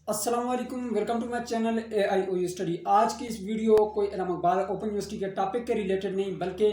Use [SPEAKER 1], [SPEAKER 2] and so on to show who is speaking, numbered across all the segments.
[SPEAKER 1] अस्सलाम वालेकुम, welcome to my channel AIOU स्टडी। आज की इस वीडियो कोई इलाहाबाद ओपन यूनिवर्सिटी के टॉपिक के रिलेटेड नहीं बल्कि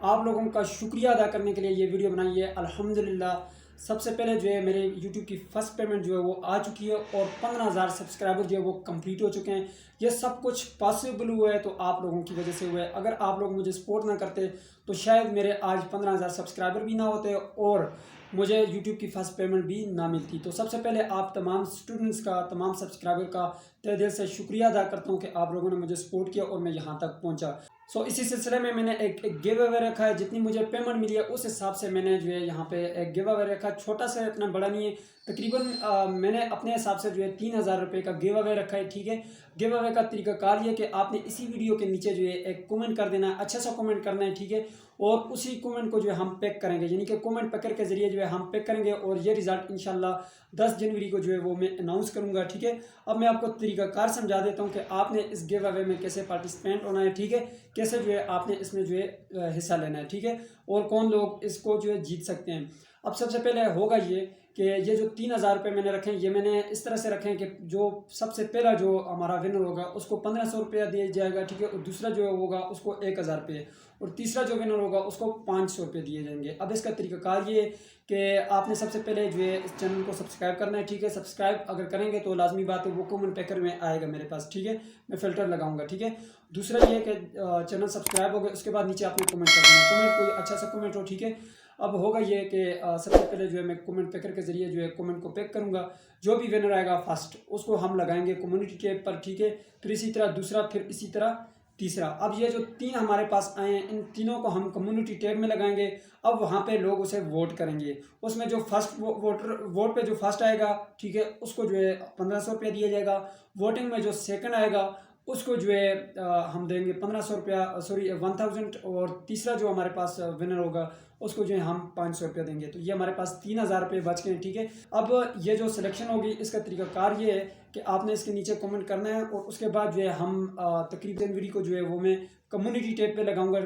[SPEAKER 1] आप लोगों का शुक्रिया अदा करने के लिए ये वीडियो बनाई है। अल्हम्दुलिल्लाह सबसे पहले जो है मेरे यूट्यूब की फ़र्स्ट पेमेंट जो है वो आ चुकी है और 15,000 सब्सक्राइबर जो है वो कंप्लीट हो चुके हैं। ये सब कुछ पॉसिबल हुआ है तो आप लोगों की वजह से हुआ है। अगर आप लोग मुझे सपोर्ट ना करते तो शायद मेरे आज 15,000 सब्सक्राइबर भी ना होते और मुझे यूट्यूब की फ़र्स्ट पेमेंट भी ना मिलती। तो सबसे पहले आप तमाम स्टूडेंट्स का, तमाम सब्सक्राइबर का तहे दिल से शुक्रिया अदा करता हूँ कि आप लोगों ने मुझे सपोर्ट किया और मैं यहाँ तक पहुँचा। इसी सिलसिले में मैंने एक गिव अवे रखा है। जितनी मुझे पेमेंट मिली है उस हिसाब से मैंने जो है यहाँ पे एक गिव अवे रखा है। छोटा सा, इतना बड़ा नहीं है। तकरीबन मैंने अपने हिसाब से जो है 3,000 रुपये का गिव अवे रखा है। ठीक है, गिव अवे का तरीकाकार ये कि आपने इसी वीडियो के नीचे जो है एक कमेंट कर देना है, अच्छा सा कमेंट करना है। ठीक है, और उसी कमेंट को जो है हम पिक करेंगे, यानी कि कमेंट पिकर के जरिए जो है हम पिक करेंगे और ये रिजल्ट इंशाल्लाह 10 जनवरी को जो है वो मैं अनाउंस करूँगा। ठीक है, अब मैं आपको तरीकाकार समझा देता हूँ कि आपने इस गिव अवे में कैसे पार्टिसिपेंट होना है। ठीक है, कैसे जो है आपने इसमें जो है हिस्सा लेना है। ठीक है, और कौन लोग इसको जो है जीत सकते हैं। अब सबसे पहले होगा ये कि ये जो 3,000 रुपये मैंने रखे हैं, ये मैंने इस तरह से रखे हैं कि जो सबसे पहला जो हमारा विनर होगा उसको 1,500 रुपया दिया जाएगा। ठीक है, और दूसरा जो होगा उसको 1,000 रुपये और तीसरा जो विनर होगा उसको 500 रुपये दिए जाएंगे। अब इसका तरीकाकार ये कि आपने सबसे पहले जो है इस चैनल को सब्सक्राइब करना है। ठीक है, सब्सक्राइब अगर करेंगे तो लाजमी बात है वो कमेंट पैकर में आएगा मेरे पास। ठीक है, मैं फ़िल्टर लगाऊंगा। ठीक है, दूसरा ये कि चैनल सब्सक्राइब हो गया, उसके बाद नीचे आपने कमेंट कर देना, कमेंट कोई अच्छा सा कमेंट हो। ठीक है, अब होगा ये कि सबसे पहले जो है मैं कमेंट पैकर के ज़रिए जो है कमेंट को पैक करूँगा। जो भी विनर आएगा फर्स्ट उसको हम लगाएंगे कम्युनिटी टैब पर। ठीक है, फिर इसी तरह दूसरा, फिर इसी तरह तीसरा। अब ये जो तीन हमारे पास आए हैं इन तीनों को हम कम्युनिटी टैब में लगाएंगे। अब वहाँ पे लोग उसे वोट करेंगे। उसमें जो फर्स्ट वोट पे जो फर्स्ट आएगा, ठीक है, उसको जो है 1,500 रुपया दिया जाएगा। वोटिंग में जो सेकंड आएगा उसको जो है हम देंगे 1,500 रुपया, सॉरी 1,000। और तीसरा जो हमारे पास विनर होगा उसको जो है हम 500 रुपया देंगे। तो ये हमारे पास 3,000 रुपये बच गए। ठीक है, अब ये जो सिलेक्शन होगी इसका तरीकाकार ये है कि आपने इसके नीचे कमेंट करना है और उसके बाद जो है हम तकरीबन जनवरी को जो है वो मैं कम्युनिटी टैब पे लगाऊंगा।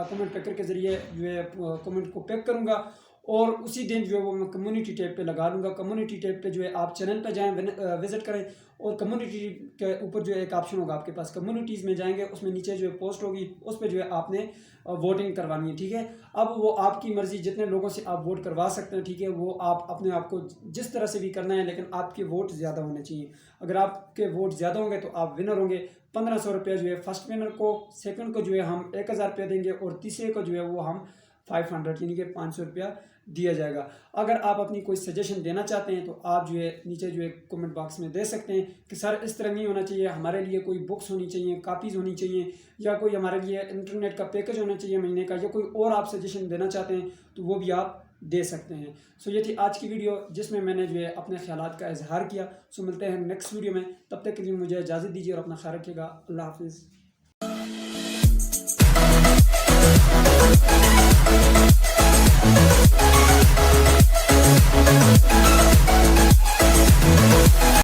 [SPEAKER 1] कमेंट पैकर के ज़रिए जो है कमेंट को पैक करूँगा और उसी दिन जो है वो मैं कम्युनिटी टैब पे लगा लूँगा। कम्युनिटी टैब पे जो है आप चैनल पे जाएं, विजिट करें और कम्युनिटी के ऊपर जो है एक ऑप्शन होगा आपके पास, कम्युनिटीज़ में जाएंगे, उसमें नीचे जो है पोस्ट होगी उस पर जो है आपने वोटिंग करवानी है। ठीक है, अब वो आपकी मर्ज़ी, जितने लोगों से आप वोट करवा सकते हैं। ठीक है, वो आप अपने आप को जिस तरह से भी करना है, लेकिन आपके वोट ज़्यादा होने चाहिए। अगर आपके वोट ज़्यादा होंगे तो आप विनर होंगे। 1,500 रुपया जो है फर्स्ट विनर को, सेकंड को जो है हम 1,000 रुपया देंगे और तीसरे को जो है वो हम 500 यानी कि 500 रुपया दिया जाएगा। अगर आप अपनी कोई सजेशन देना चाहते हैं तो आप जो है नीचे जो है कमेंट बॉक्स में दे सकते हैं कि सर इस तरह नहीं होना चाहिए, हमारे लिए कोई बुक्स होनी चाहिए, कापीज़ होनी चाहिए, या कोई हमारे लिए इंटरनेट का पैकेज होना चाहिए महीने का, या कोई और आप सजेशन देना चाहते हैं तो वो भी आप दे सकते हैं। ये थी आज की वीडियो जिसमें मैंने जो है अपने ख्यालात का इजहार किया। मिलते हैं नेक्स्ट वीडियो में, तब तक के लिए मुझे इजाज़त दीजिए और अपना ख्याल रखिएगा। अल्लाह हाफिज़।